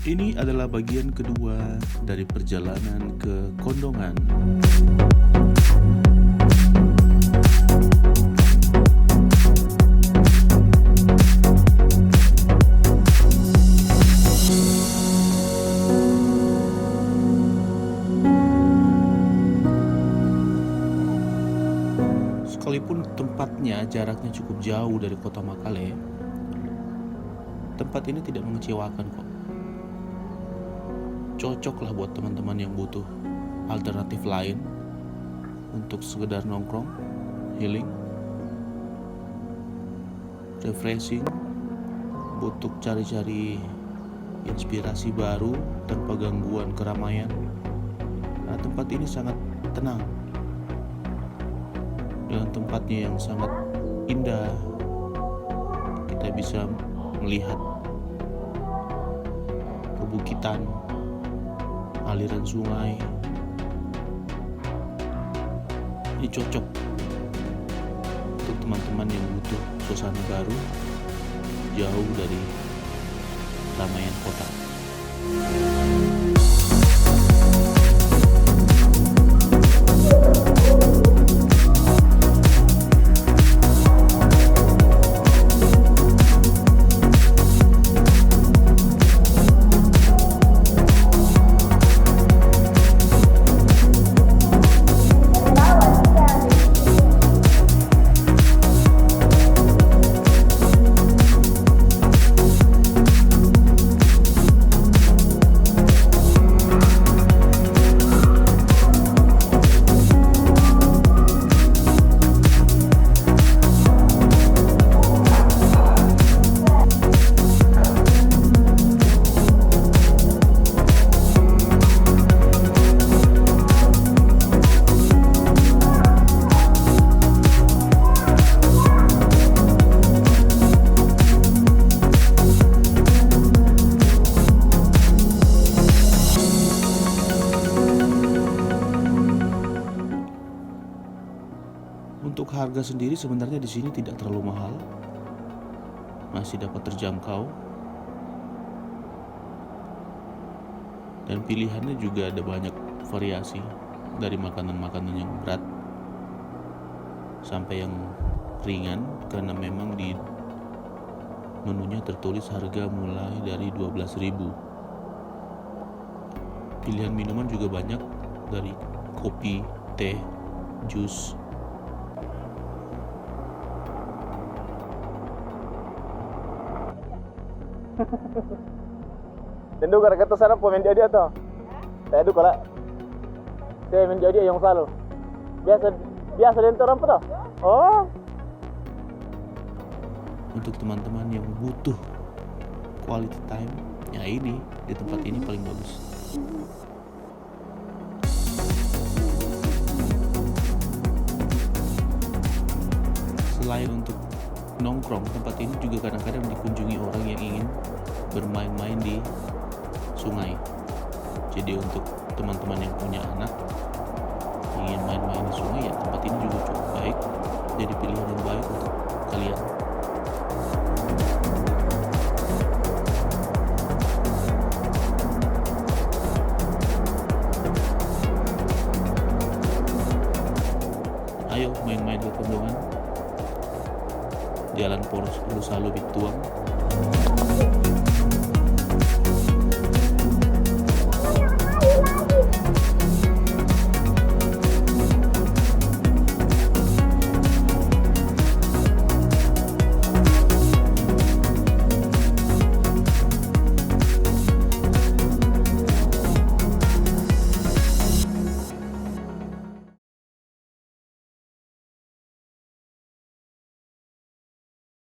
Ini adalah bagian kedua dari perjalanan ke Kondongan. Sekalipun tempatnya jaraknya cukup jauh dari kota Makale, tempat ini tidak mengecewakan kok. Cocok lah buat teman-teman yang butuh alternatif lain untuk sekedar nongkrong, healing, refreshing, butuh cari-cari inspirasi baru tanpa gangguan keramaian. Nah, tempat ini sangat tenang dengan tempatnya yang sangat indah. Kita bisa melihat perbukitan, aliran sungai. Ini cocok untuk teman-teman yang butuh suasana baru, jauh dari keramaian kota. Untuk harga sendiri sebenarnya di sini tidak terlalu mahal, masih dapat terjangkau, dan pilihannya juga ada banyak variasi, dari makanan-makanan yang berat sampai yang ringan, karena memang di menunya tertulis harga mulai dari 12.000. Pilihan minuman juga banyak, dari kopi, teh, jus. Dan juga kata sana pemain dia tuh. Saya dulu kalau saya main dia yang selalu. Biasa dan orang tuh. Oh. Untuk teman-teman yang butuh quality time, ya ini di tempat ini paling bagus. Selain untuk nongkrong, tempat ini juga kadang-kadang dikunjungi orang yang ingin bermain-main di sungai. Jadi untuk teman-teman yang punya anak ingin main-main di sungai, ya tempat ini juga cukup baik, jadi pilihan yang baik untuk kalian. Ayo main-main ke Kondongan, Jalan Poros Lusalu Bituang.